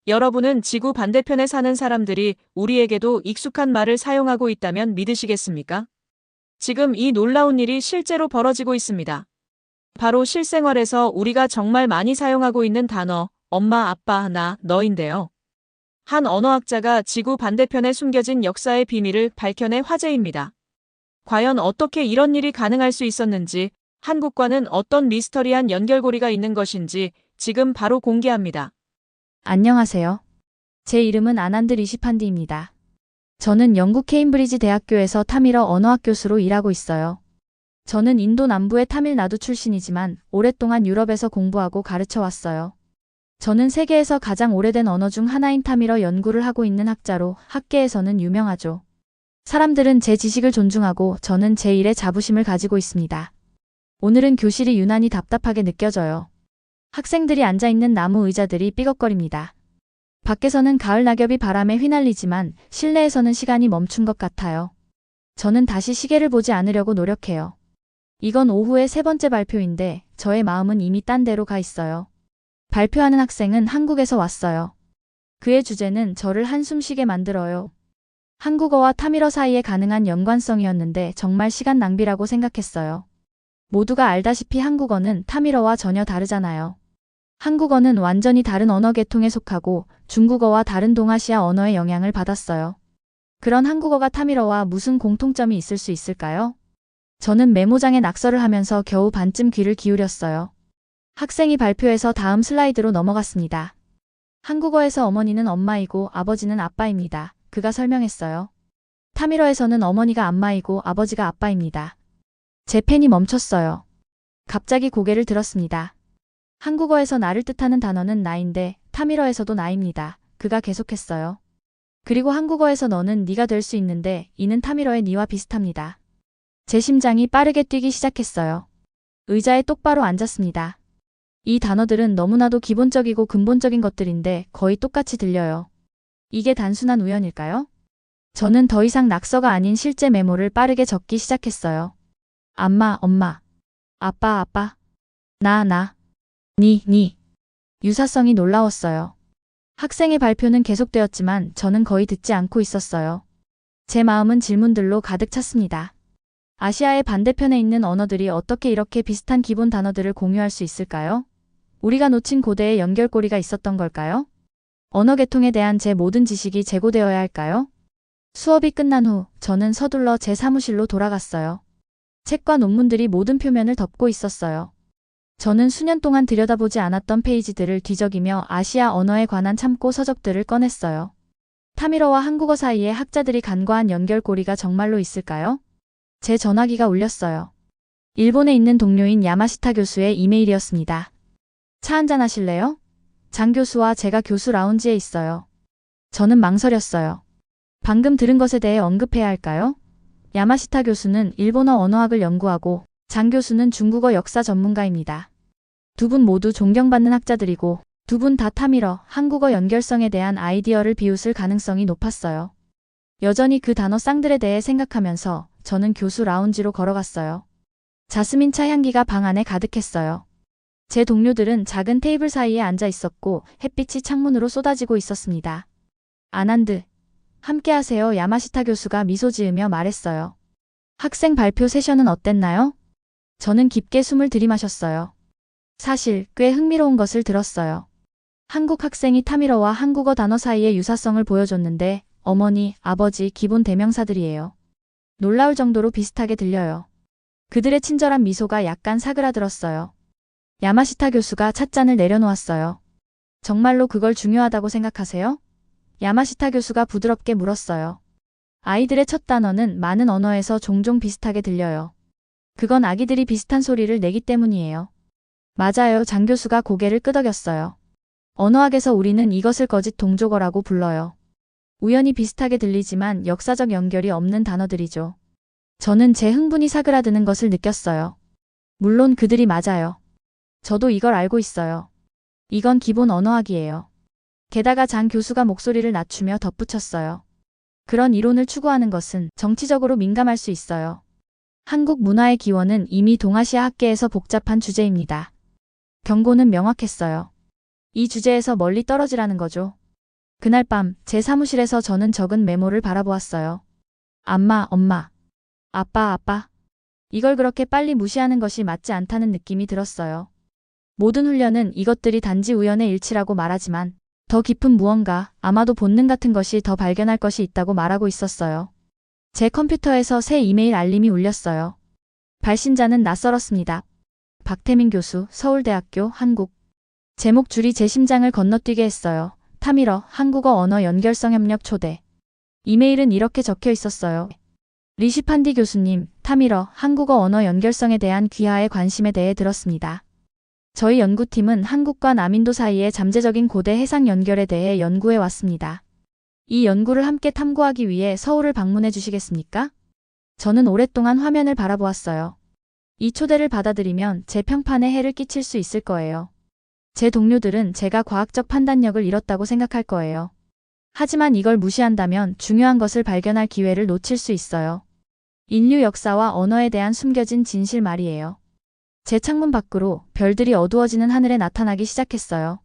여러분은 지구 반대편에 사는 사람들이 우리에게도 익숙한 말을 사용하고 있다면 믿으시겠습니까? 지금 이 놀라운 일이 실제로 벌어지고 있습니다. 바로 실생활에서 우리가 정말 많이 사용하고 있는 단어, 엄마, 아빠, 나, 너인데요. 한 언어학자가 지구 반대편에 숨겨진 역사의 비밀을 밝혀내 화제입니다. 과연 어떻게 이런 일이 가능할 수 있었는지, 한국과는 어떤 미스터리한 연결고리가 있는 것인지 지금 바로 공개합니다. 안녕하세요. 제 이름은 아난드 리시판디입니다. 저는 영국 케임브리지 대학교에서 타밀어 언어학 교수로 일하고 있어요. 저는 인도 남부의 타밀나두 출신이지만 오랫동안 유럽에서 공부하고 가르쳐 왔어요. 저는 세계에서 가장 오래된 언어 중 하나인 타밀어 연구를 하고 있는 학자로 학계에서는 유명하죠. 사람들은 제 지식을 존중하고 저는 제 일에 자부심을 가지고 있습니다. 오늘은 교실이 유난히 답답하게 느껴져요. 학생들이 앉아있는 나무 의자들이 삐걱거립니다. 밖에서는 가을 낙엽이 바람에 휘날리지만 실내에서는 시간이 멈춘 것 같아요. 저는 다시 시계를 보지 않으려고 노력해요. 이건 오후의 세 번째 발표인데 저의 마음은 이미 딴 데로 가 있어요. 발표하는 학생은 한국에서 왔어요. 그의 주제는 저를 한숨 쉬게 만들어요. 한국어와 타밀어 사이에 가능한 연관성이었는데 정말 시간 낭비라고 생각했어요. 모두가 알다시피 한국어는 타밀어와 전혀 다르잖아요. 한국어는 완전히 다른 언어 계통에 속하고 중국어와 다른 동아시아 언어의 영향을 받았어요. 그런 한국어가 타밀어와 무슨 공통점이 있을 수 있을까요? 저는 메모장에 낙서를 하면서 겨우 반쯤 귀를 기울였어요. 학생이 발표해서 다음 슬라이드로 넘어갔습니다. 한국어에서 어머니는 엄마이고 아버지는 아빠입니다. 그가 설명했어요. 타밀어에서는 어머니가 엄마이고 아버지가 아빠입니다. 제 펜이 멈췄어요. 갑자기 고개를 들었습니다. 한국어에서 나를 뜻하는 단어는 나인데 타밀어에서도 나입니다. 그가 계속했어요. 그리고 한국어에서 너는 네가 될 수 있는데 이는 타밀어의 니와 비슷합니다. 제 심장이 빠르게 뛰기 시작했어요. 의자에 똑바로 앉았습니다. 이 단어들은 너무나도 기본적이고 근본적인 것들인데 거의 똑같이 들려요. 이게 단순한 우연일까요? 저는 더 이상 낙서가 아닌 실제 메모를 빠르게 적기 시작했어요. 엄마, 엄마. 아빠, 아빠. 나. 니. 유사성이 놀라웠어요. 학생의 발표는 계속되었지만 저는 거의 듣지 않고 있었어요. 제 마음은 질문들로 가득 찼습니다. 아시아의 반대편에 있는 언어들이 어떻게 이렇게 비슷한 기본 단어들을 공유할 수 있을까요? 우리가 놓친 고대의 연결고리가 있었던 걸까요? 언어 계통에 대한 제 모든 지식이 제고되어야 할까요? 수업이 끝난 후 저는 서둘러 제 사무실로 돌아갔어요. 책과 논문들이 모든 표면을 덮고 있었어요. 저는 수년 동안 들여다보지 않았던 페이지들을 뒤적이며 아시아 언어에 관한 참고 서적들을 꺼냈어요. 타밀어와 한국어 사이에 학자들이 간과한 연결고리가 정말로 있을까요? 제 전화기가 울렸어요. 일본에 있는 동료인 야마시타 교수의 이메일이었습니다. 차 한잔 하실래요? 장 교수와 제가 교수 라운지에 있어요. 저는 망설였어요. 방금 들은 것에 대해 언급해야 할까요? 야마시타 교수는 일본어 언어학을 연구하고 장 교수는 중국어 역사 전문가입니다. 두 분 모두 존경받는 학자들이고 두 분 다 타밀어, 한국어 연결성에 대한 아이디어를 비웃을 가능성이 높았어요. 여전히 그 단어 쌍들에 대해 생각하면서 저는 교수 라운지로 걸어갔어요. 자스민 차 향기가 방 안에 가득했어요. 제 동료들은 작은 테이블 사이에 앉아 있었고 햇빛이 창문으로 쏟아지고 있었습니다. 아난드, 함께하세요. 야마시타 교수가 미소 지으며 말했어요. 학생 발표 세션은 어땠나요? 저는 깊게 숨을 들이마셨어요. 사실 꽤 흥미로운 것을 들었어요. 한국 학생이 타밀어와 한국어 단어 사이의 유사성을 보여줬는데 어머니, 아버지 기본 대명사들이에요. 놀라울 정도로 비슷하게 들려요. 그들의 친절한 미소가 약간 사그라들었어요. 야마시타 교수가 찻잔을 내려놓았어요. 정말로 그걸 중요하다고 생각하세요? 야마시타 교수가 부드럽게 물었어요. 아이들의 첫 단어는 많은 언어에서 종종 비슷하게 들려요. 그건 아기들이 비슷한 소리를 내기 때문이에요. 맞아요. 장 교수가 고개를 끄덕였어요. 언어학에서 우리는 이것을 거짓 동조어라고 불러요. 우연히 비슷하게 들리지만 역사적 연결이 없는 단어들이죠. 저는 제 흥분이 사그라드는 것을 느꼈어요. 물론 그들이 맞아요. 저도 이걸 알고 있어요. 이건 기본 언어학이에요. 게다가 장 교수가 목소리를 낮추며 덧붙였어요. 그런 이론을 추구하는 것은 정치적으로 민감할 수 있어요. 한국 문화의 기원은 이미 동아시아 학계에서 복잡한 주제입니다. 경고는 명확했어요. 이 주제에서 멀리 떨어지라는 거죠. 그날 밤 제 사무실에서 저는 적은 메모를 바라보았어요. 엄마, 아빠. 이걸 그렇게 빨리 무시하는 것이 맞지 않다는 느낌이 들었어요. 모든 훈련은 이것들이 단지 우연의 일치라고 말하지만 더 깊은 무언가, 아마도 본능 같은 것이 더 발견할 것이 있다고 말하고 있었어요. 제 컴퓨터에서 새 이메일 알림이 울렸어요. 발신자는 낯설었습니다. 박태민 교수, 서울대학교, 한국. 제목 줄이 제 심장을 건너뛰게 했어요. 타밀어, 한국어 언어 연결성 협력 초대. 이메일은 이렇게 적혀 있었어요. 리시판디 교수님, 타밀어, 한국어 언어 연결성에 대한 귀하의 관심에 대해 들었습니다. 저희 연구팀은 한국과 남인도 사이의 잠재적인 고대 해상 연결에 대해 연구해 왔습니다. 이 연구를 함께 탐구하기 위해 서울을 방문해 주시겠습니까? 저는 오랫동안 화면을 바라보았어요. 이 초대를 받아들이면 제 평판에 해를 끼칠 수 있을 거예요. 제 동료들은 제가 과학적 판단력을 잃었다고 생각할 거예요. 하지만 이걸 무시한다면 중요한 것을 발견할 기회를 놓칠 수 있어요. 인류 역사와 언어에 대한 숨겨진 진실 말이에요. 제 창문 밖으로 별들이 어두워지는 하늘에 나타나기 시작했어요.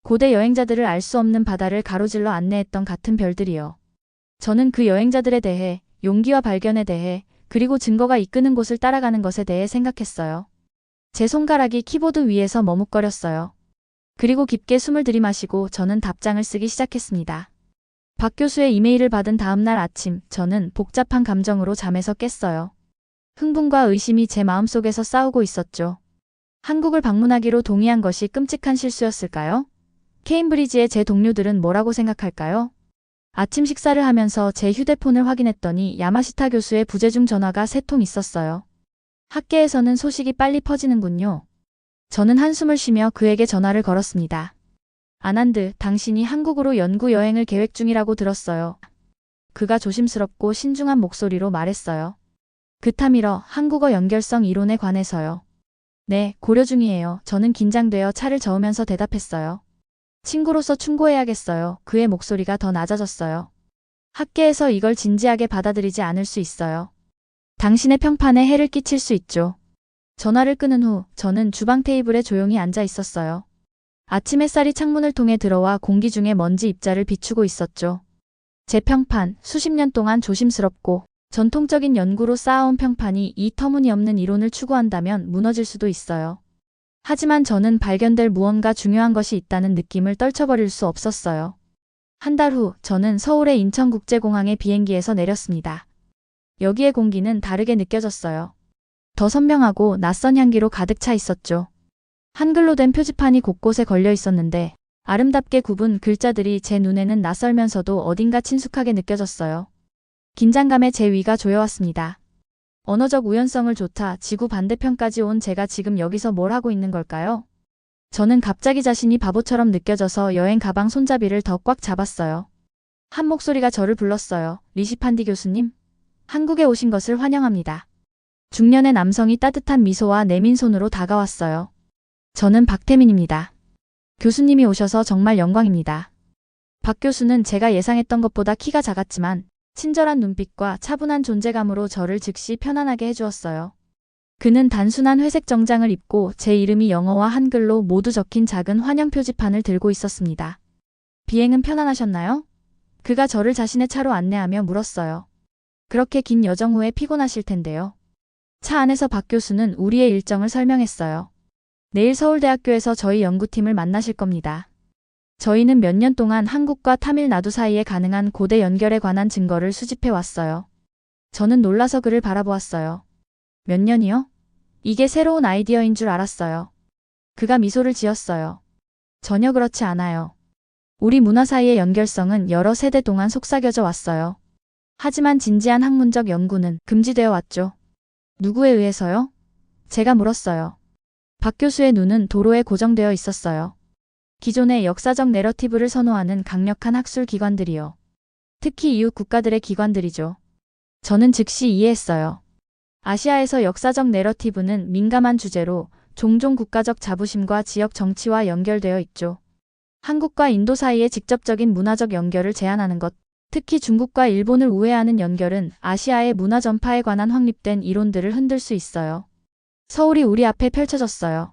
고대 여행자들을 알 수 없는 바다를 가로질러 안내했던 같은 별들이요. 저는 그 여행자들에 대해, 용기와 발견에 대해, 그리고 증거가 이끄는 곳을 따라가는 것에 대해 생각했어요. 제 손가락이 키보드 위에서 머뭇거렸어요. 그리고 깊게 숨을 들이마시고 저는 답장을 쓰기 시작했습니다. 박 교수의 이메일을 받은 다음 날 아침, 저는 복잡한 감정으로 잠에서 깼어요. 흥분과 의심이 제 마음속에서 싸우고 있었죠. 한국을 방문하기로 동의한 것이 끔찍한 실수였을까요? 케임브리지의 제 동료들은 뭐라고 생각할까요? 아침 식사를 하면서 제 휴대폰을 확인했더니 야마시타 교수의 부재중 전화가 3통 있었어요. 학계에서는 소식이 빨리 퍼지는군요. 저는 한숨을 쉬며 그에게 전화를 걸었습니다. 아난드, 당신이 한국으로 연구 여행을 계획 중이라고 들었어요. 그가 조심스럽고 신중한 목소리로 말했어요. 타밀어, 한국어 연결성 이론에 관해서요. 네, 고려 중이에요. 저는 긴장되어 차를 저으면서 대답했어요. 친구로서 충고해야겠어요. 그의 목소리가 더 낮아졌어요. 학계에서 이걸 진지하게 받아들이지 않을 수 있어요. 당신의 평판에 해를 끼칠 수 있죠. 전화를 끊은 후 저는 주방 테이블에 조용히 앉아 있었어요. 아침 햇살이 창문을 통해 들어와 공기 중에 먼지 입자를 비추고 있었죠. 제 평판, 수십 년 동안 조심스럽고 전통적인 연구로 쌓아온 평판이 이 터무니없는 이론을 추구한다면 무너질 수도 있어요. 하지만 저는 발견될 무언가 중요한 것이 있다는 느낌을 떨쳐버릴 수 없었어요. 한 달 후 저는 서울의 인천국제공항의 비행기에서 내렸습니다. 여기의 공기는 다르게 느껴졌어요. 더 선명하고 낯선 향기로 가득 차 있었죠. 한글로 된 표지판이 곳곳에 걸려 있었는데 아름답게 굽은 글자들이 제 눈에는 낯설면서도 어딘가 친숙하게 느껴졌어요. 긴장감에 제 위가 조여왔습니다. 언어적 우연성을 좋다 지구 반대편까지 온 제가 지금 여기서 뭘 하고 있는 걸까요? 저는 갑자기 자신이 바보처럼 느껴져서 여행 가방 손잡이를 더 꽉 잡았어요. 한 목소리가 저를 불렀어요. 리시판디 교수님? 한국에 오신 것을 환영합니다. 중년의 남성이 따뜻한 미소와 내민 손으로 다가왔어요. 저는 박태민입니다. 교수님이 오셔서 정말 영광입니다. 박 교수는 제가 예상했던 것보다 키가 작았지만 친절한 눈빛과 차분한 존재감으로 저를 즉시 편안하게 해주었어요. 그는 단순한 회색 정장을 입고 제 이름이 영어와 한글로 모두 적힌 작은 환영 표지판을 들고 있었습니다. 비행은 편안하셨나요? 그가 저를 자신의 차로 안내하며 물었어요. 그렇게 긴 여정 후에 피곤하실 텐데요. 차 안에서 박 교수는 우리의 일정을 설명했어요. 내일 서울대학교에서 저희 연구팀을 만나실 겁니다. 저희는 몇 년 동안 한국과 타밀나두 사이에 가능한 고대 연결에 관한 증거를 수집해 왔어요. 저는 놀라서 그를 바라보았어요. 몇 년이요? 이게 새로운 아이디어인 줄 알았어요. 그가 미소를 지었어요. 전혀 그렇지 않아요. 우리 문화 사이의 연결성은 여러 세대 동안 속삭여져 왔어요. 하지만 진지한 학문적 연구는 금지되어 왔죠. 누구에 의해서요? 제가 물었어요. 박 교수의 눈은 도로에 고정되어 있었어요. 기존의 역사적 내러티브를 선호하는 강력한 학술 기관들이요. 특히 이웃 국가들의 기관들이죠. 저는 즉시 이해했어요. 아시아에서 역사적 내러티브는 민감한 주제로 종종 국가적 자부심과 지역 정치와 연결되어 있죠. 한국과 인도 사이의 직접적인 문화적 연결을 제한하는 것, 특히 중국과 일본을 우회하는 연결은 아시아의 문화 전파에 관한 확립된 이론들을 흔들 수 있어요. 서울이 우리 앞에 펼쳐졌어요.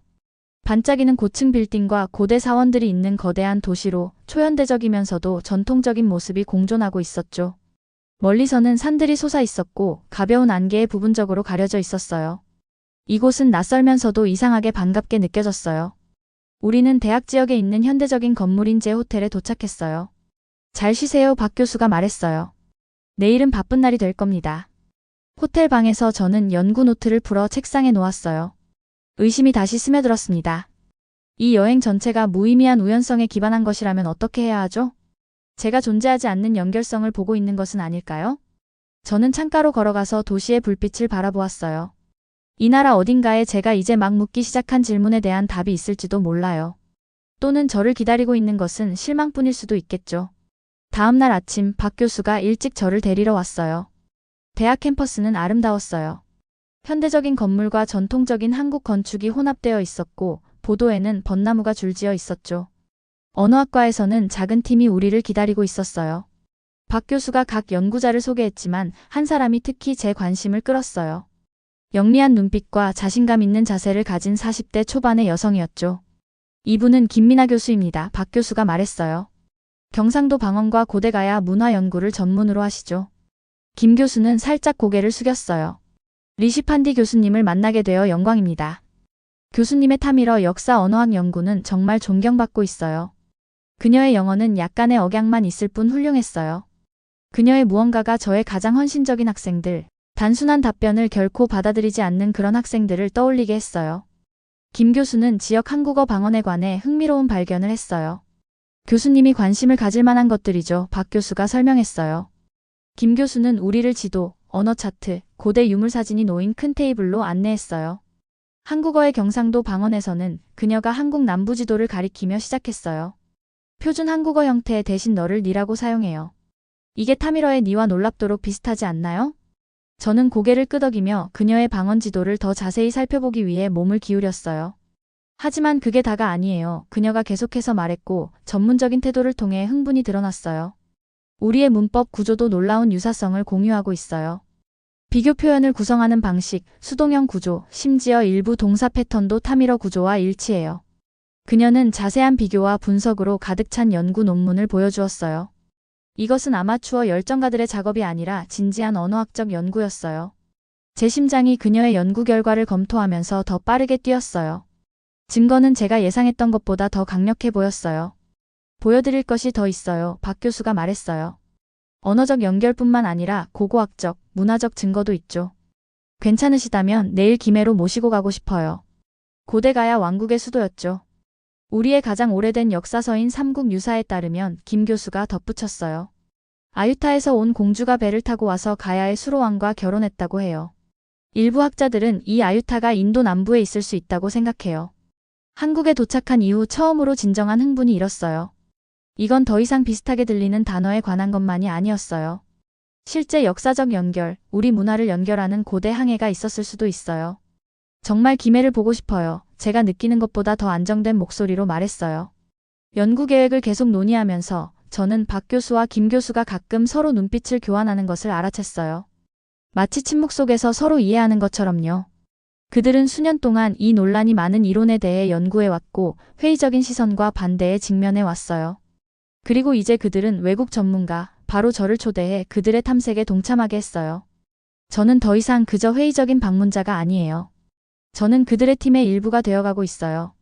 반짝이는 고층 빌딩과 고대 사원들이 있는 거대한 도시로 초현대적이면서도 전통적인 모습이 공존하고 있었죠. 멀리서는 산들이 솟아 있었고 가벼운 안개에 부분적으로 가려져 있었어요. 이곳은 낯설면서도 이상하게 반갑게 느껴졌어요. 우리는 대학 지역에 있는 현대적인 건물인 제 호텔에 도착했어요. 잘 쉬세요, 박 교수가 말했어요. 내일은 바쁜 날이 될 겁니다. 호텔 방에서 저는 연구 노트를 풀어 책상에 놓았어요. 의심이 다시 스며들었습니다. 이 여행 전체가 무의미한 우연성에 기반한 것이라면 어떻게 해야 하죠? 제가 존재하지 않는 연결성을 보고 있는 것은 아닐까요? 저는 창가로 걸어가서 도시의 불빛을 바라보았어요. 이 나라 어딘가에 제가 이제 막 묻기 시작한 질문에 대한 답이 있을지도 몰라요. 또는 저를 기다리고 있는 것은 실망뿐일 수도 있겠죠. 다음 날 아침 박 교수가 일찍 저를 데리러 왔어요. 대학 캠퍼스는 아름다웠어요. 현대적인 건물과 전통적인 한국 건축이 혼합되어 있었고 보도에는 벚나무가 줄지어 있었죠. 언어학과에서는 작은 팀이 우리를 기다리고 있었어요. 박 교수가 각 연구자를 소개했지만 한 사람이 특히 제 관심을 끌었어요. 영리한 눈빛과 자신감 있는 자세를 가진 40대 초반의 여성이었죠. 이분은 김민아 교수입니다. 박 교수가 말했어요. 경상도 방언과 고대가야 문화 연구를 전문으로 하시죠. 김 교수는 살짝 고개를 숙였어요. 리시판디 교수님을 만나게 되어 영광입니다. 교수님의 타밀어 역사 언어학 연구는 정말 존경받고 있어요. 그녀의 영어는 약간의 억양만 있을 뿐 훌륭했어요. 그녀의 무언가가 저의 가장 헌신적인 학생들, 단순한 답변을 결코 받아들이지 않는 그런 학생들을 떠올리게 했어요. 김 교수는 지역 한국어 방언에 관해 흥미로운 발견을 했어요. 교수님이 관심을 가질 만한 것들이죠. 박 교수가 설명했어요. 김 교수는 우리를 지도, 언어 차트, 고대 유물 사진이 놓인 큰 테이블로 안내했어요. 한국어의 경상도 방언에서는 그녀가 한국 남부 지도를 가리키며 시작했어요. 표준 한국어 형태의 대신 너를 니라고 사용해요. 이게 타밀어의 니와 놀랍도록 비슷하지 않나요? 저는 고개를 끄덕이며 그녀의 방언 지도를 더 자세히 살펴보기 위해 몸을 기울였어요. 하지만 그게 다가 아니에요. 그녀가 계속해서 말했고 전문적인 태도를 통해 흥분이 드러났어요. 우리의 문법 구조도 놀라운 유사성을 공유하고 있어요. 비교 표현을 구성하는 방식, 수동형 구조, 심지어 일부 동사 패턴도 타밀어 구조와 일치해요. 그녀는 자세한 비교와 분석으로 가득 찬 연구 논문을 보여주었어요. 이것은 아마추어 열정가들의 작업이 아니라 진지한 언어학적 연구였어요. 제 심장이 그녀의 연구 결과를 검토하면서 더 빠르게 뛰었어요. 증거는 제가 예상했던 것보다 더 강력해 보였어요. 보여드릴 것이 더 있어요. 박 교수가 말했어요. 언어적 연결뿐만 아니라 고고학적, 문화적 증거도 있죠. 괜찮으시다면 내일 김해로 모시고 가고 싶어요. 고대가야 왕국의 수도였죠. 우리의 가장 오래된 역사서인 삼국유사에 따르면 김 교수가 덧붙였어요. 아유타에서 온 공주가 배를 타고 와서 가야의 수로왕과 결혼했다고 해요. 일부 학자들은 이 아유타가 인도 남부에 있을 수 있다고 생각해요. 한국에 도착한 이후 처음으로 진정한 흥분이 일었어요. 이건 더 이상 비슷하게 들리는 단어에 관한 것만이 아니었어요. 실제 역사적 연결, 우리 문화를 연결하는 고대 항해가 있었을 수도 있어요. 정말 김해를 보고 싶어요. 제가 느끼는 것보다 더 안정된 목소리로 말했어요. 연구 계획을 계속 논의하면서 저는 박 교수와 김 교수가 가끔 서로 눈빛을 교환하는 것을 알아챘어요. 마치 침묵 속에서 서로 이해하는 것처럼요. 그들은 수년 동안 이 논란이 많은 이론에 대해 연구해왔고 회의적인 시선과 반대에 직면해 왔어요. 그리고 이제 그들은 외국 전문가, 바로 저를 초대해 그들의 탐색에 동참하게 했어요. 저는 더 이상 그저 회의적인 방문자가 아니에요. 저는 그들의 팀의 일부가 되어가고 있어요.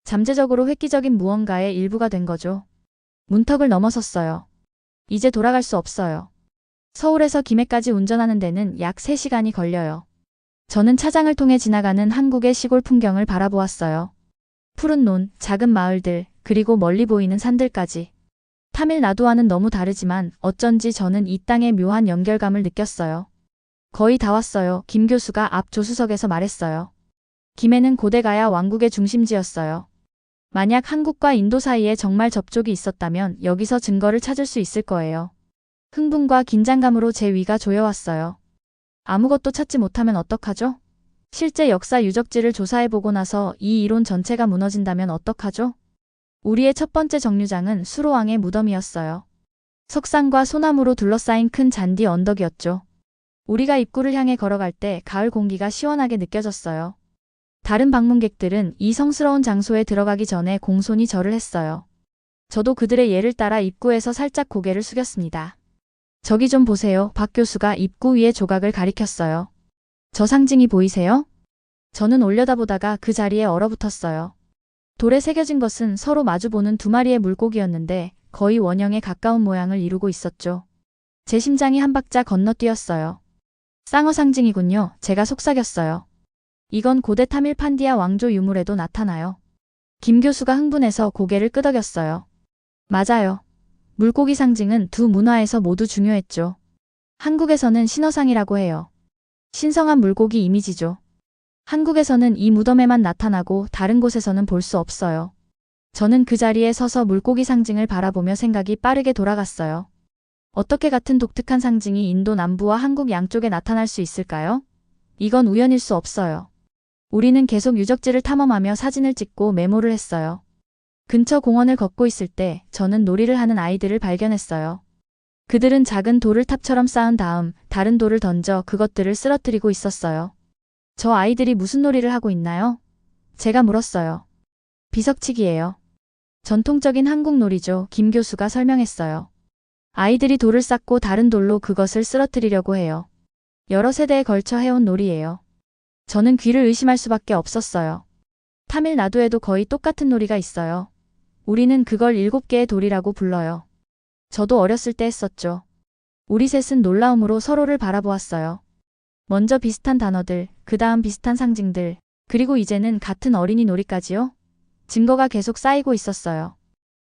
잠재적으로 획기적인 무언가의 일부가 된 거죠. 문턱을 넘어섰어요. 이제 돌아갈 수 없어요. 서울에서 김해까지 운전하는 데는 약 3시간이 걸려요. 저는 차장을 통해 지나가는 한국의 시골 풍경을 바라보았어요. 푸른 논, 작은 마을들, 그리고 멀리 보이는 산들까지. 타밀나두와는 너무 다르지만 어쩐지 저는 이 땅의 묘한 연결감을 느꼈어요. 거의 다 왔어요. 김 교수가 앞 조수석에서 말했어요. 김해는 고대가야 왕국의 중심지였어요. 만약 한국과 인도 사이에 정말 접촉이 있었다면 여기서 증거를 찾을 수 있을 거예요. 흥분과 긴장감으로 제 위가 조여왔어요. 아무것도 찾지 못하면 어떡하죠? 실제 역사 유적지를 조사해보고 나서 이 이론 전체가 무너진다면 어떡하죠? 우리의 첫 번째 정류장은 수로왕의 무덤이었어요. 석상과 소나무로 둘러싸인 큰 잔디 언덕이었죠. 우리가 입구를 향해 걸어갈 때 가을 공기가 시원하게 느껴졌어요. 다른 방문객들은 이 성스러운 장소에 들어가기 전에 공손히 절을 했어요. 저도 그들의 예를 따라 입구에서 살짝 고개를 숙였습니다. 저기 좀 보세요. 박 교수가 입구 위에 조각을 가리켰어요. 저 상징이 보이세요? 저는 올려다보다가 그 자리에 얼어붙었어요. 돌에 새겨진 것은 서로 마주보는 두 마리의 물고기였는데 거의 원형에 가까운 모양을 이루고 있었죠. 제 심장이 한 박자 건너뛰었어요. 쌍어 상징이군요. 제가 속삭였어요. 이건 고대 타밀 판디아 왕조 유물에도 나타나요. 김 교수가 흥분해서 고개를 끄덕였어요. 맞아요. 물고기 상징은 두 문화에서 모두 중요했죠. 한국에서는 신어상이라고 해요. 신성한 물고기 이미지죠. 한국에서는 이 무덤에만 나타나고 다른 곳에서는 볼 수 없어요. 저는 그 자리에 서서 물고기 상징을 바라보며 생각이 빠르게 돌아갔어요. 어떻게 같은 독특한 상징이 인도 남부와 한국 양쪽에 나타날 수 있을까요? 이건 우연일 수 없어요. 우리는 계속 유적지를 탐험하며 사진을 찍고 메모를 했어요. 근처 공원을 걷고 있을 때 저는 놀이를 하는 아이들을 발견했어요. 그들은 작은 돌을 탑처럼 쌓은 다음 다른 돌을 던져 그것들을 쓰러뜨리고 있었어요. 저 아이들이 무슨 놀이를 하고 있나요? 제가 물었어요. 비석치기예요. 전통적인 한국 놀이죠. 김 교수가 설명했어요. 아이들이 돌을 쌓고 다른 돌로 그것을 쓰러뜨리려고 해요. 여러 세대에 걸쳐 해온 놀이예요. 저는 귀를 의심할 수밖에 없었어요. 타밀나두에도 거의 똑같은 놀이가 있어요. 우리는 그걸 7개의 돌이라고 불러요. 저도 어렸을 때 했었죠. 우리 셋은 놀라움으로 서로를 바라보았어요. 먼저 비슷한 단어들, 그 다음 비슷한 상징들, 그리고 이제는 같은 어린이 놀이까지요? 증거가 계속 쌓이고 있었어요.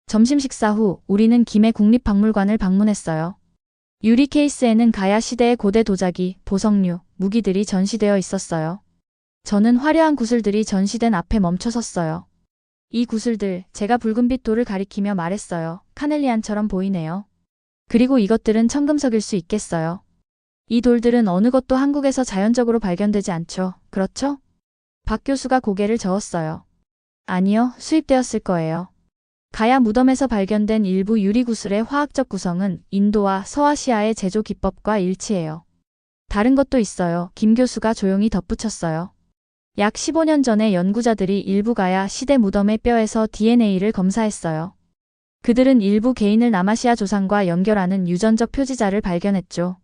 점심 식사 후 우리는 김해 국립박물관을 방문했어요. 유리 케이스에는 가야 시대의 고대 도자기, 보석류, 무기들이 전시되어 있었어요. 저는 화려한 구슬들이 전시된 앞에 멈춰섰어요. 이 구슬들, 제가 붉은빛 돌을 가리키며 말했어요. 카넬리안처럼 보이네요. 그리고 이것들은 청금석일 수 있겠어요. 이 돌들은 어느 것도 한국에서 자연적으로 발견되지 않죠. 그렇죠? 박 교수가 고개를 저었어요. 아니요, 수입되었을 거예요. 가야 무덤에서 발견된 일부 유리구슬의 화학적 구성은 인도와 서아시아의 제조 기법과 일치해요. 다른 것도 있어요. 김 교수가 조용히 덧붙였어요. 약 15년 전에 연구자들이 일부 가야 시대 무덤의 뼈에서 DNA를 검사했어요. 그들은 일부 개인을 남아시아 조상과 연결하는 유전적 표지자를 발견했죠.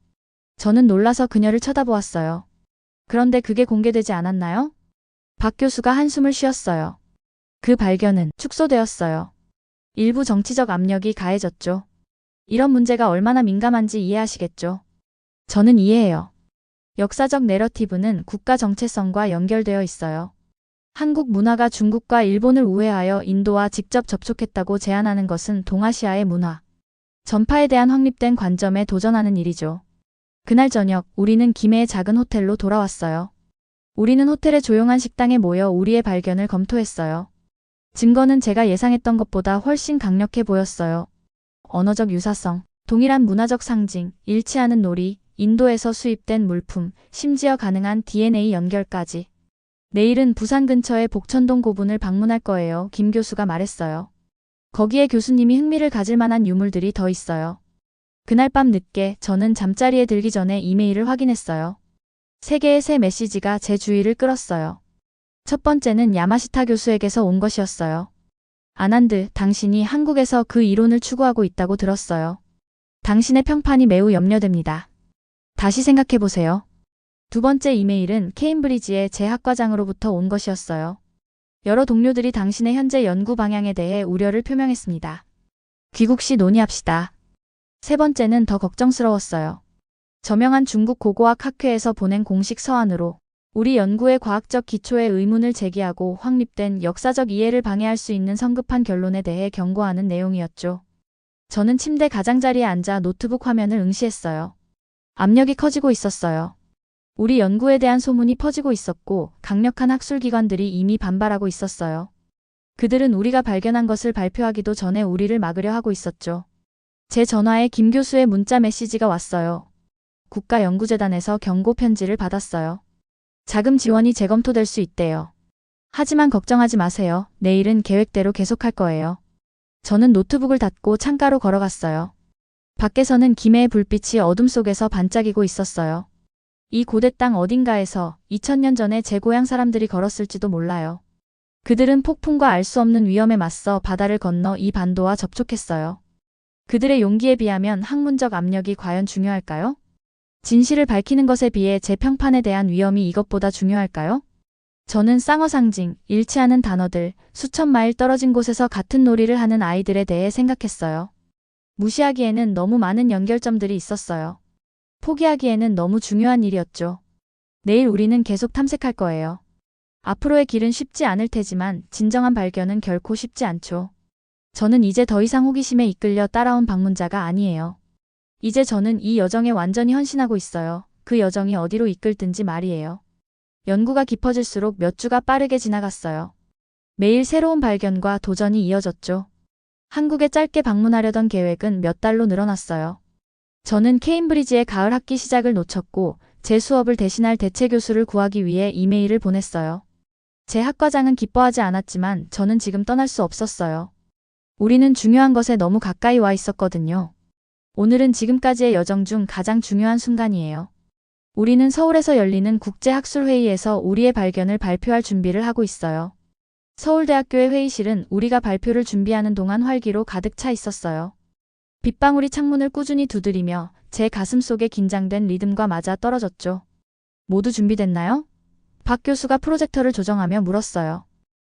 저는 놀라서 그녀를 쳐다보았어요. 그런데 그게 공개되지 않았나요? 박 교수가 한숨을 쉬었어요. 그 발견은 축소되었어요. 일부 정치적 압력이 가해졌죠. 이런 문제가 얼마나 민감한지 이해하시겠죠. 저는 이해해요. 역사적 내러티브는 국가 정체성과 연결되어 있어요. 한국 문화가 중국과 일본을 우회하여 인도와 직접 접촉했다고 제안하는 것은 동아시아의 문화, 전파에 대한 확립된 관점에 도전하는 일이죠. 그날 저녁 우리는 김해의 작은 호텔로 돌아왔어요. 우리는 호텔의 조용한 식당에 모여 우리의 발견을 검토했어요. 증거는 제가 예상했던 것보다 훨씬 강력해 보였어요. 언어적 유사성, 동일한 문화적 상징, 일치하는 놀이, 인도에서 수입된 물품, 심지어 가능한 DNA 연결까지. 내일은 부산 근처의 복천동 고분을 방문할 거예요. 김 교수가 말했어요. 거기에 교수님이 흥미를 가질 만한 유물들이 더 있어요. 그날 밤 늦게 저는 잠자리에 들기 전에 이메일을 확인했어요. 3개의 새 메시지가 제 주의를 끌었어요. 첫 번째는 야마시타 교수에게서 온 것이었어요. 아난드, 당신이 한국에서 그 이론을 추구하고 있다고 들었어요. 당신의 평판이 매우 염려됩니다. 다시 생각해보세요. 두 번째 이메일은 케임브리지의 제 학과장으로부터 온 것이었어요. 여러 동료들이 당신의 현재 연구 방향에 대해 우려를 표명했습니다. 귀국 시 논의합시다. 세 번째는 더 걱정스러웠어요. 저명한 중국 고고학 학회에서 보낸 공식 서한으로 우리 연구의 과학적 기초에 의문을 제기하고 확립된 역사적 이해를 방해할 수 있는 성급한 결론에 대해 경고하는 내용이었죠. 저는 침대 가장자리에 앉아 노트북 화면을 응시했어요. 압력이 커지고 있었어요. 우리 연구에 대한 소문이 퍼지고 있었고 강력한 학술기관들이 이미 반발하고 있었어요. 그들은 우리가 발견한 것을 발표하기도 전에 우리를 막으려 하고 있었죠. 제 전화에 김 교수의 문자 메시지가 왔어요. 국가연구재단에서 경고 편지를 받았어요. 자금 지원이 재검토될 수 있대요. 하지만 걱정하지 마세요. 내일은 계획대로 계속할 거예요. 저는 노트북을 닫고 창가로 걸어갔어요. 밖에서는 김해의 불빛이 어둠 속에서 반짝이고 있었어요. 이 고대 땅 어딘가에서 2000년 전에 제 고향 사람들이 걸었을지도 몰라요. 그들은 폭풍과 알 수 없는 위험에 맞서 바다를 건너 이 반도와 접촉했어요. 그들의 용기에 비하면 학문적 압력이 과연 중요할까요? 진실을 밝히는 것에 비해 제 평판에 대한 위험이 이것보다 중요할까요? 저는 쌍어 상징, 일치하는 단어들, 수천 마일 떨어진 곳에서 같은 놀이를 하는 아이들에 대해 생각했어요. 무시하기에는 너무 많은 연결점들이 있었어요. 포기하기에는 너무 중요한 일이었죠. 내일 우리는 계속 탐색할 거예요. 앞으로의 길은 쉽지 않을 테지만 진정한 발견은 결코 쉽지 않죠. 저는 이제 더 이상 호기심에 이끌려 따라온 방문자가 아니에요. 이제 저는 이 여정에 완전히 헌신하고 있어요. 그 여정이 어디로 이끌든지 말이에요. 연구가 깊어질수록 몇 주가 빠르게 지나갔어요. 매일 새로운 발견과 도전이 이어졌죠. 한국에 짧게 방문하려던 계획은 몇 달로 늘어났어요. 저는 케임브리지의 가을 학기 시작을 놓쳤고 제 수업을 대신할 대체 교수를 구하기 위해 이메일을 보냈어요. 제 학과장은 기뻐하지 않았지만 저는 지금 떠날 수 없었어요. 우리는 중요한 것에 너무 가까이 와 있었거든요. 오늘은 지금까지의 여정 중 가장 중요한 순간이에요. 우리는 서울에서 열리는 국제학술회의에서 우리의 발견을 발표할 준비를 하고 있어요. 서울대학교의 회의실은 우리가 발표를 준비하는 동안 활기로 가득 차 있었어요. 빗방울이 창문을 꾸준히 두드리며 제 가슴 속에 긴장된 리듬과 맞아 떨어졌죠. 모두 준비됐나요? 박 교수가 프로젝터를 조정하며 물었어요.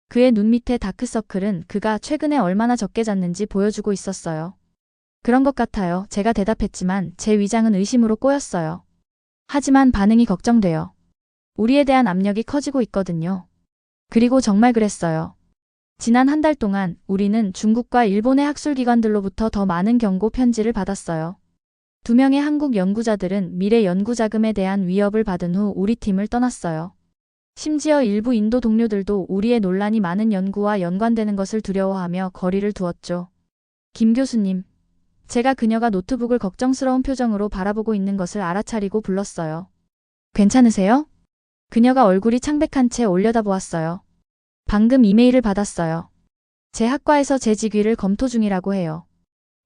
그의 눈 밑에 다크서클은 그가 최근에 얼마나 적게 잤는지 보여주고 있었어요. 그런 것 같아요. 제가 대답했지만 제 위장은 의심으로 꼬였어요. 하지만 반응이 걱정돼요. 우리에 대한 압력이 커지고 있거든요. 그리고 정말 그랬어요. 지난 한 달 동안 우리는 중국과 일본의 학술기관들로부터 더 많은 경고 편지를 받았어요. 2명의 한국 연구자들은 미래 연구 자금에 대한 위협을 받은 후 우리 팀을 떠났어요. 심지어 일부 인도 동료들도 우리의 논란이 많은 연구와 연관되는 것을 두려워하며 거리를 두었죠. 김 교수님, 제가 그녀가 노트북을 걱정스러운 표정으로 바라보고 있는 것을 알아차리고 불렀어요. 괜찮으세요? 그녀가 얼굴이 창백한 채 올려다보았어요. 방금 이메일을 받았어요. 제 학과에서 제 직위를 검토 중이라고 해요.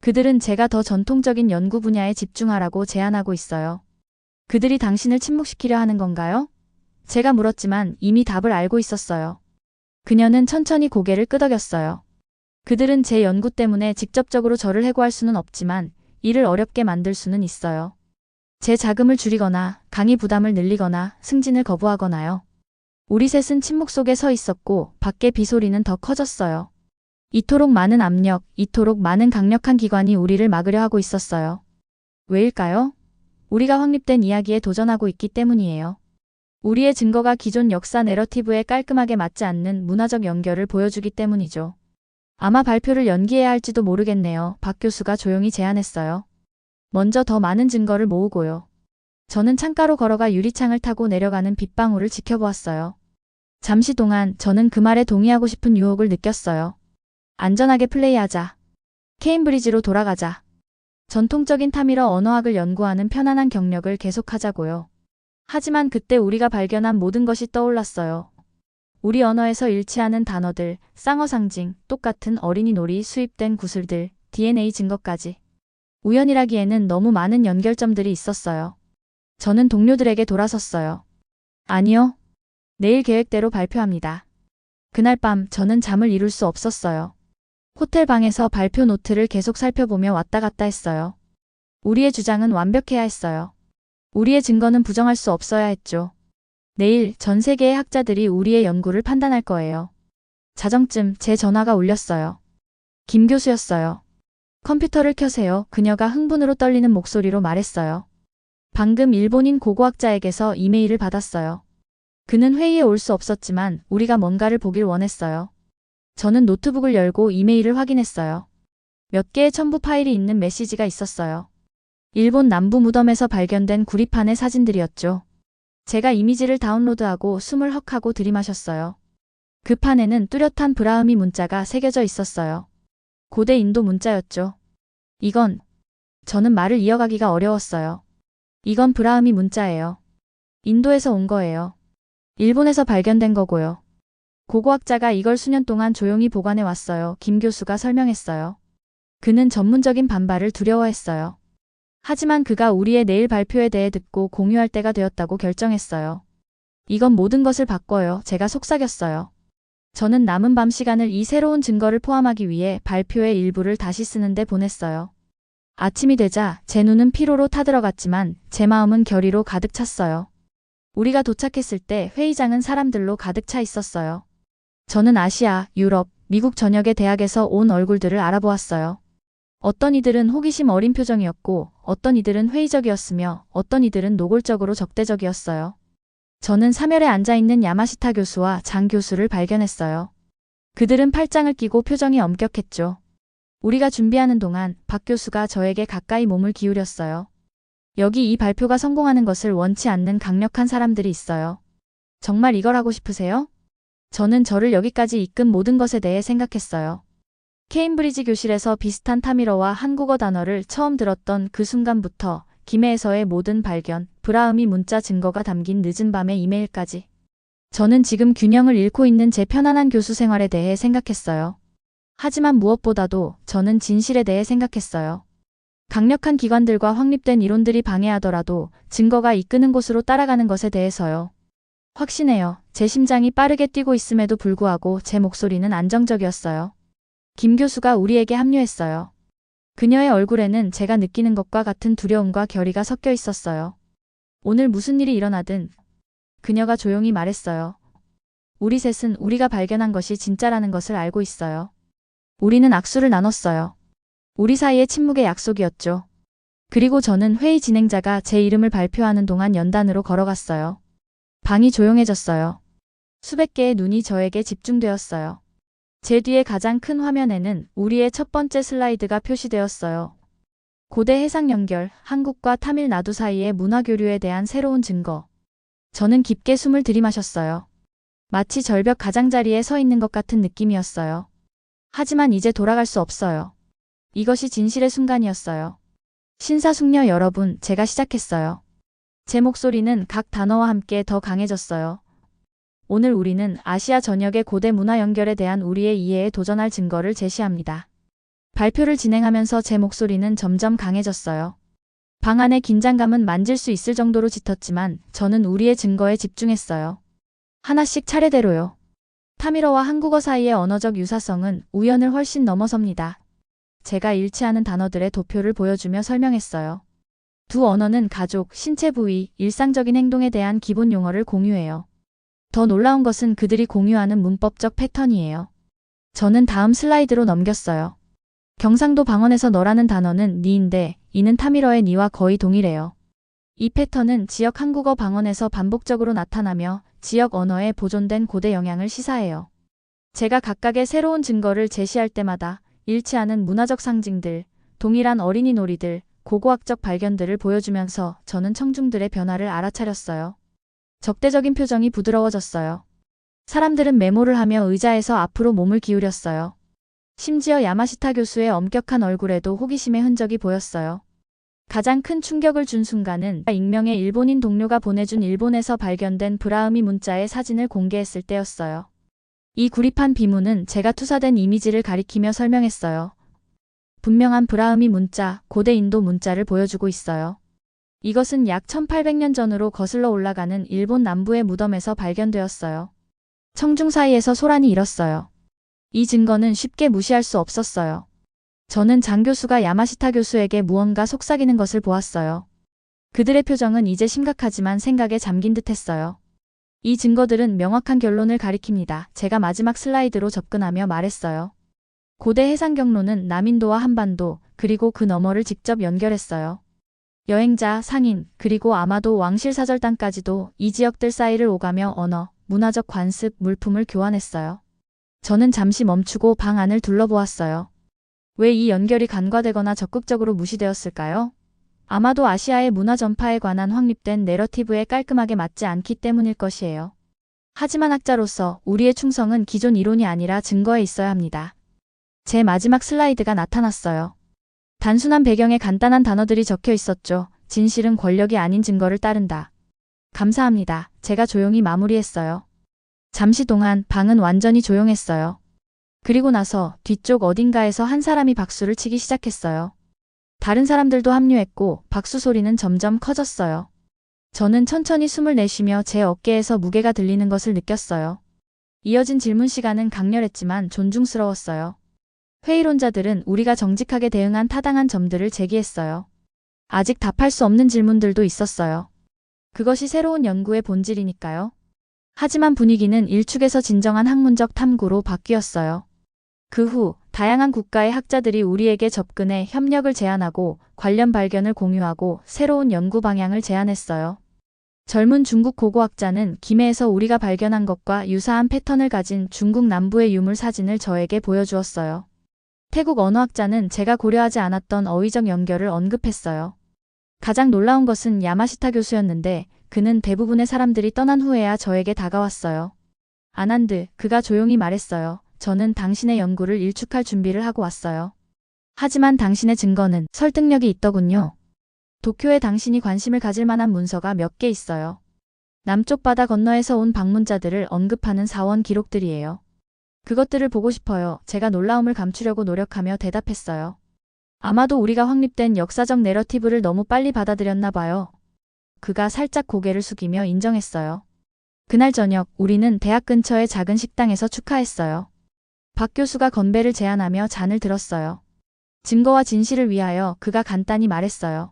그들은 제가 더 전통적인 연구 분야에 집중하라고 제안하고 있어요. 그들이 당신을 침묵시키려 하는 건가요? 제가 물었지만 이미 답을 알고 있었어요. 그녀는 천천히 고개를 끄덕였어요. 그들은 제 연구 때문에 직접적으로 저를 해고할 수는 없지만 일을 어렵게 만들 수는 있어요. 제 자금을 줄이거나 강의 부담을 늘리거나 승진을 거부하거나요. 우리 셋은 침묵 속에 서 있었고 밖의 비소리는 더 커졌어요. 이토록 많은 압력, 이토록 많은 강력한 기관이 우리를 막으려 하고 있었어요. 왜일까요? 우리가 확립된 이야기에 도전하고 있기 때문이에요. 우리의 증거가 기존 역사 내러티브에 깔끔하게 맞지 않는 문화적 연결을 보여주기 때문이죠. 아마 발표를 연기해야 할지도 모르겠네요. 박 교수가 조용히 제안했어요. 먼저 더 많은 증거를 모으고요. 저는 창가로 걸어가 유리창을 타고 내려가는 빗방울을 지켜보았어요. 잠시 동안 저는 그 말에 동의하고 싶은 유혹을 느꼈어요. 안전하게 플레이하자. 케임브리지로 돌아가자. 전통적인 타밀어 언어학을 연구하는 편안한 경력을 계속하자고요. 하지만 그때 우리가 발견한 모든 것이 떠올랐어요. 우리 언어에서 일치하는 단어들, 쌍어 상징, 똑같은 어린이 놀이, 수입된 구슬들, DNA 증거까지. 우연이라기에는 너무 많은 연결점들이 있었어요. 저는 동료들에게 돌아섰어요. 아니요. 내일 계획대로 발표합니다. 그날 밤 저는 잠을 이룰 수 없었어요. 호텔 방에서 발표 노트를 계속 살펴보며 왔다 갔다 했어요. 우리의 주장은 완벽해야 했어요. 우리의 증거는 부정할 수 없어야 했죠. 내일 전 세계의 학자들이 우리의 연구를 판단할 거예요. 자정쯤 제 전화가 울렸어요. 김 교수였어요. 컴퓨터를 켜세요. 그녀가 흥분으로 떨리는 목소리로 말했어요. 방금 일본인 고고학자에게서 이메일을 받았어요. 그는 회의에 올 수 없었지만 우리가 뭔가를 보길 원했어요. 저는 노트북을 열고 이메일을 확인했어요. 몇 개의 첨부 파일이 있는 메시지가 있었어요. 일본 남부 무덤에서 발견된 구리판의 사진들이었죠. 제가 이미지를 다운로드하고 숨을 헉하고 들이마셨어요. 그 판에는 뚜렷한 브라흐미 문자가 새겨져 있었어요. 고대 인도 문자였죠. 저는 말을 이어가기가 어려웠어요. 이건 브라흐미 문자예요. 인도에서 온 거예요. 일본에서 발견된 거고요. 고고학자가 이걸 수년 동안 조용히 보관해 왔어요. 김 교수가 설명했어요. 그는 전문적인 반발을 두려워했어요. 하지만 그가 우리의 내일 발표에 대해 듣고 공유할 때가 되었다고 결정했어요. 이건 모든 것을 바꿔요. 제가 속삭였어요. 저는 남은 밤 시간을 이 새로운 증거를 포함하기 위해 발표의 일부를 다시 쓰는데 보냈어요. 아침이 되자 제 눈은 피로로 타들어갔지만 제 마음은 결의로 가득 찼어요. 우리가 도착했을 때 회의장은 사람들로 가득 차 있었어요. 저는 아시아, 유럽, 미국 전역의 대학에서 온 얼굴들을 알아보았어요. 어떤 이들은 호기심 어린 표정이었고, 어떤 이들은 회의적이었으며, 어떤 이들은 노골적으로 적대적이었어요. 저는 3열에 앉아있는 야마시타 교수와 장 교수를 발견했어요. 그들은 팔짱을 끼고 표정이 엄격했죠. 우리가 준비하는 동안 박 교수가 저에게 가까이 몸을 기울였어요. 여기 이 발표가 성공하는 것을 원치 않는 강력한 사람들이 있어요. 정말 이걸 하고 싶으세요? 저는 저를 여기까지 이끈 모든 것에 대해 생각했어요. 케임브리지 교실에서 비슷한 타미러와 한국어 단어를 처음 들었던 그 순간부터 김해에서의 모든 발견, 브라음이 문자 증거가 담긴 늦은 밤의 이메일까지. 저는 지금 균형을 잃고 있는 제 편안한 교수 생활에 대해 생각했어요. 하지만 무엇보다도 저는 진실에 대해 생각했어요. 강력한 기관들과 확립된 이론들이 방해하더라도 증거가 이끄는 곳으로 따라가는 것에 대해서요. 확신해요. 제 심장이 빠르게 뛰고 있음에도 불구하고 제 목소리는 안정적이었어요. 김 교수가 우리에게 합류했어요. 그녀의 얼굴에는 제가 느끼는 것과 같은 두려움과 결의가 섞여 있었어요. 오늘 무슨 일이 일어나든 그녀가 조용히 말했어요. 우리 셋은 우리가 발견한 것이 진짜라는 것을 알고 있어요. 우리는 악수를 나눴어요. 우리 사이의 침묵의 약속이었죠. 그리고 저는 회의 진행자가 제 이름을 발표하는 동안 연단으로 걸어갔어요. 방이 조용해졌어요. 수백 개의 눈이 저에게 집중되었어요. 제 뒤에 가장 큰 화면에는 우리의 첫 번째 슬라이드가 표시되었어요. 고대 해상 연결, 한국과 타밀나두 사이의 문화 교류에 대한 새로운 증거. 저는 깊게 숨을 들이마셨어요. 마치 절벽 가장자리에 서 있는 것 같은 느낌이었어요. 하지만 이제 돌아갈 수 없어요. 이것이 진실의 순간이었어요. 신사숙녀 여러분, 제가 시작했어요. 제 목소리는 각 단어와 함께 더 강해졌어요. 오늘 우리는 아시아 전역의 고대 문화 연결에 대한 우리의 이해에 도전할 증거를 제시합니다. 발표를 진행하면서 제 목소리는 점점 강해졌어요. 방 안의 긴장감은 만질 수 있을 정도로 짙었지만 저는 우리의 증거에 집중했어요. 하나씩 차례대로요. 타밀어와 한국어 사이의 언어적 유사성은 우연을 훨씬 넘어섭니다. 제가 잃지 않은 단어들의 도표를 보여주며 설명했어요. 두 언어는 가족, 신체 부위, 일상적인 행동에 대한 기본 용어를 공유해요. 더 놀라운 것은 그들이 공유하는 문법적 패턴이에요. 저는 다음 슬라이드로 넘겼어요. 경상도 방언에서 너라는 단어는 니인데 이는 타밀어의 니와 거의 동일해요. 이 패턴은 지역 한국어 방언에서 반복적으로 나타나며 지역 언어에 보존된 고대 영향을 시사해요. 제가 각각의 새로운 증거를 제시할 때마다 잃지 않은 문화적 상징들, 동일한 어린이 놀이들, 고고학적 발견들을 보여주면서 저는 청중들의 변화를 알아차렸어요. 적대적인 표정이 부드러워졌어요. 사람들은 메모를 하며 의자에서 앞으로 몸을 기울였어요. 심지어 야마시타 교수의 엄격한 얼굴에도 호기심의 흔적이 보였어요. 가장 큰 충격을 준 순간은 익명의 일본인 동료가 보내준 일본에서 발견된 브라음이 문자의 사진을 공개했을 때였어요. 이 구립한 비문은 제가 투사된 이미지를 가리키며 설명했어요. 분명한 브라음이 문자, 고대 인도 문자를 보여주고 있어요. 이것은 약 1800년 전으로 거슬러 올라가는 일본 남부의 무덤에서 발견되었어요. 청중 사이에서 소란이 일었어요. 이 증거는 쉽게 무시할 수 없었어요. 저는 장 교수가 야마시타 교수에게 무언가 속삭이는 것을 보았어요. 그들의 표정은 이제 심각하지만 생각에 잠긴 듯했어요. 이 증거들은 명확한 결론을 가리킵니다. 제가 마지막 슬라이드로 접근하며 말했어요. 고대 해상 경로는 남인도와 한반도, 그리고 그 너머를 직접 연결했어요. 여행자, 상인, 그리고 아마도 왕실사절단까지도 이 지역들 사이를 오가며 언어, 문화적 관습, 물품을 교환했어요. 저는 잠시 멈추고 방 안을 둘러보았어요. 왜 이 연결이 간과되거나 적극적으로 무시되었을까요? 아마도 아시아의 문화 전파에 관한 확립된 내러티브에 깔끔하게 맞지 않기 때문일 것이에요. 하지만 학자로서 우리의 충성은 기존 이론이 아니라 증거에 있어야 합니다. 제 마지막 슬라이드가 나타났어요. 단순한 배경에 간단한 단어들이 적혀 있었죠. 진실은 권력이 아닌 증거를 따른다. 감사합니다. 제가 조용히 마무리했어요. 잠시 동안 방은 완전히 조용했어요. 그리고 나서 뒤쪽 어딘가에서 한 사람이 박수를 치기 시작했어요. 다른 사람들도 합류했고 박수 소리는 점점 커졌어요. 저는 천천히 숨을 내쉬며 제 어깨에서 무게가 들리는 것을 느꼈어요. 이어진 질문 시간은 강렬했지만 존중스러웠어요. 회의론자들은 우리가 정직하게 대응한 타당한 점들을 제기했어요. 아직 답할 수 없는 질문들도 있었어요. 그것이 새로운 연구의 본질이니까요. 하지만 분위기는 일축에서 진정한 학문적 탐구로 바뀌었어요. 그 후 다양한 국가의 학자들이 우리에게 접근해 협력을 제안하고 관련 발견을 공유하고 새로운 연구 방향을 제안했어요. 젊은 중국 고고학자는 김해에서 우리가 발견한 것과 유사한 패턴을 가진 중국 남부의 유물 사진을 저에게 보여주었어요. 태국 언어학자는 제가 고려하지 않았던 어휘적 연결을 언급했어요. 가장 놀라운 것은 야마시타 교수였는데 그는 대부분의 사람들이 떠난 후에야 저에게 다가왔어요. 아난드, 그가 조용히 말했어요. 저는 당신의 연구를 일축할 준비를 하고 왔어요. 하지만 당신의 증거는 설득력이 있더군요. 도쿄에 당신이 관심을 가질 만한 문서가 몇 개 있어요. 남쪽 바다 건너에서 온 방문자들을 언급하는 사원 기록들이에요. 그것들을 보고 싶어요. 제가 놀라움을 감추려고 노력하며 대답했어요. 아마도 우리가 확립된 역사적 내러티브를 너무 빨리 받아들였나 봐요. 그가 살짝 고개를 숙이며 인정했어요. 그날 저녁 우리는 대학 근처의 작은 식당에서 축하했어요. 박 교수가 건배를 제안하며 잔을 들었어요. 증거와 진실을 위하여 그가 간단히 말했어요.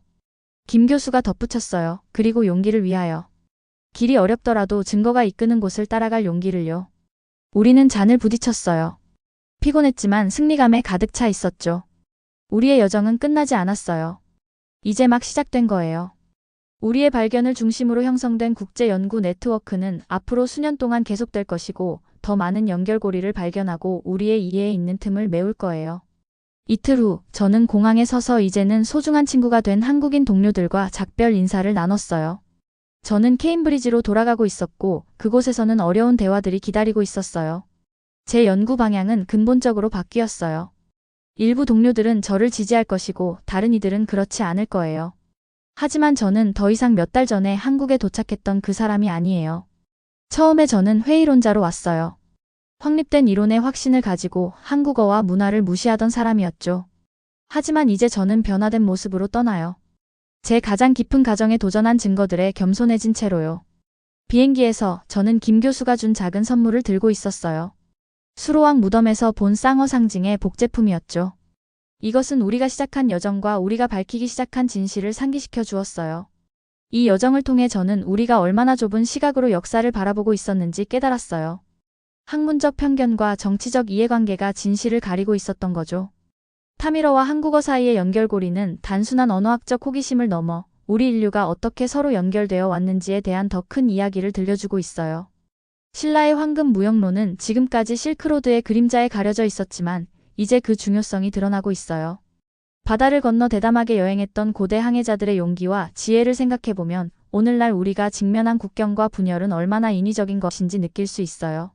김 교수가 덧붙였어요. 그리고 용기를 위하여. 길이 어렵더라도 증거가 이끄는 곳을 따라갈 용기를요. 우리는 잔을 부딪혔어요. 피곤했지만 승리감에 가득 차 있었죠. 우리의 여정은 끝나지 않았어요. 이제 막 시작된 거예요. 우리의 발견을 중심으로 형성된 국제 연구 네트워크는 앞으로 수년 동안 계속될 것이고 더 많은 연결고리를 발견하고 우리의 이해에 있는 틈을 메울 거예요. 이틀 후 저는 공항에 서서 이제는 소중한 친구가 된 한국인 동료들과 작별 인사를 나눴어요. 저는 케임브리지로 돌아가고 있었고 그곳에서는 어려운 대화들이 기다리고 있었어요. 제 연구 방향은 근본적으로 바뀌었어요. 일부 동료들은 저를 지지할 것이고 다른 이들은 그렇지 않을 거예요. 하지만 저는 더 이상 몇 달 전에 한국에 도착했던 그 사람이 아니에요. 처음에 저는 회의론자로 왔어요. 확립된 이론의 확신을 가지고 한국어와 문화를 무시하던 사람이었죠. 하지만 이제 저는 변화된 모습으로 떠나요. 제 가장 깊은 가정에 도전한 증거들에 겸손해진 채로요. 비행기에서 저는 김 교수가 준 작은 선물을 들고 있었어요. 수로왕 무덤에서 본 쌍어 상징의 복제품이었죠. 이것은 우리가 시작한 여정과 우리가 밝히기 시작한 진실을 상기시켜 주었어요. 이 여정을 통해 저는 우리가 얼마나 좁은 시각으로 역사를 바라보고 있었는지 깨달았어요. 학문적 편견과 정치적 이해관계가 진실을 가리고 있었던 거죠. 타밀어와 한국어 사이의 연결고리는 단순한 언어학적 호기심을 넘어 우리 인류가 어떻게 서로 연결되어 왔는지에 대한 더 큰 이야기를 들려주고 있어요. 신라의 황금 무역로는 지금까지 실크로드의 그림자에 가려져 있었지만 이제 그 중요성이 드러나고 있어요. 바다를 건너 대담하게 여행했던 고대 항해자들의 용기와 지혜를 생각해보면 오늘날 우리가 직면한 국경과 분열은 얼마나 인위적인 것인지 느낄 수 있어요.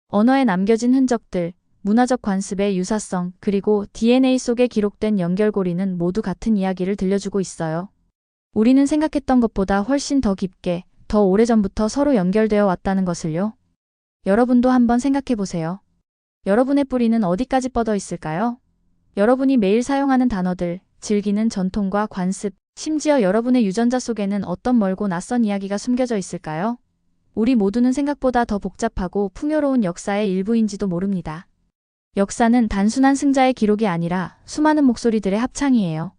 언어에 남겨진 흔적들, 문화적 관습의 유사성, 그리고 DNA 속에 기록된 연결고리는 모두 같은 이야기를 들려주고 있어요. 우리는 생각했던 것보다 훨씬 더 깊게, 더 오래전부터 서로 연결되어 왔다는 것을요. 여러분도 한번 생각해보세요. 여러분의 뿌리는 어디까지 뻗어 있을까요? 여러분이 매일 사용하는 단어들, 즐기는 전통과 관습, 심지어 여러분의 유전자 속에는 어떤 멀고 낯선 이야기가 숨겨져 있을까요? 우리 모두는 생각보다 더 복잡하고 풍요로운 역사의 일부인지도 모릅니다. 역사는 단순한 승자의 기록이 아니라 수많은 목소리들의 합창이에요.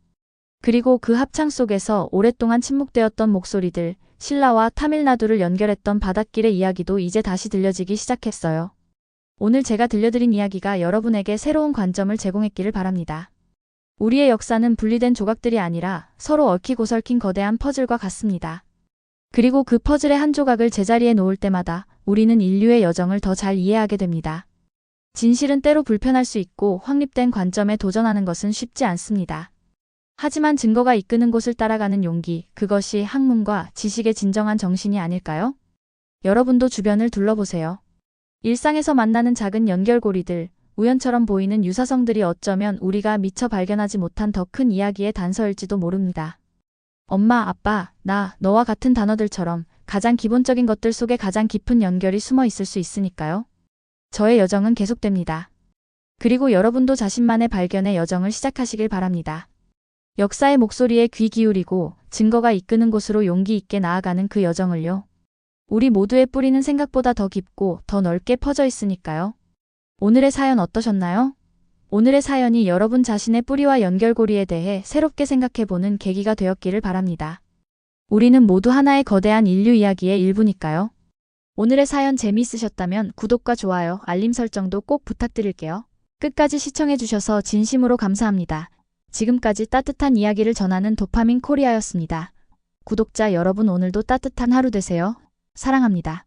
그리고 그 합창 속에서 오랫동안 침묵되었던 목소리들, 신라와 타밀나두를 연결했던 바닷길의 이야기도 이제 다시 들려지기 시작했어요. 오늘 제가 들려드린 이야기가 여러분에게 새로운 관점을 제공했기를 바랍니다. 우리의 역사는 분리된 조각들이 아니라 서로 얽히고 설킨 거대한 퍼즐과 같습니다. 그리고 그 퍼즐의 한 조각을 제자리에 놓을 때마다 우리는 인류의 여정을 더 잘 이해하게 됩니다. 진실은 때로 불편할 수 있고 확립된 관점에 도전하는 것은 쉽지 않습니다. 하지만 증거가 이끄는 곳을 따라가는 용기, 그것이 학문과 지식의 진정한 정신이 아닐까요? 여러분도 주변을 둘러보세요. 일상에서 만나는 작은 연결고리들, 우연처럼 보이는 유사성들이 어쩌면 우리가 미처 발견하지 못한 더 큰 이야기의 단서일지도 모릅니다. 엄마, 아빠, 나, 너와 같은 단어들처럼 가장 기본적인 것들 속에 가장 깊은 연결이 숨어 있을 수 있으니까요. 저의 여정은 계속됩니다. 그리고 여러분도 자신만의 발견의 여정을 시작하시길 바랍니다. 역사의 목소리에 귀 기울이고 증거가 이끄는 곳으로 용기 있게 나아가는 그 여정을요. 우리 모두의 뿌리는 생각보다 더 깊고 더 넓게 퍼져 있으니까요. 오늘의 사연 어떠셨나요? 오늘의 사연이 여러분 자신의 뿌리와 연결고리에 대해 새롭게 생각해보는 계기가 되었기를 바랍니다. 우리는 모두 하나의 거대한 인류 이야기의 일부니까요. 오늘의 사연 재미있으셨다면 구독과 좋아요, 알림 설정도 꼭 부탁드릴게요. 끝까지 시청해주셔서 진심으로 감사합니다. 지금까지 따뜻한 이야기를 전하는 도파민 코리아였습니다. 구독자 여러분 오늘도 따뜻한 하루 되세요. 사랑합니다.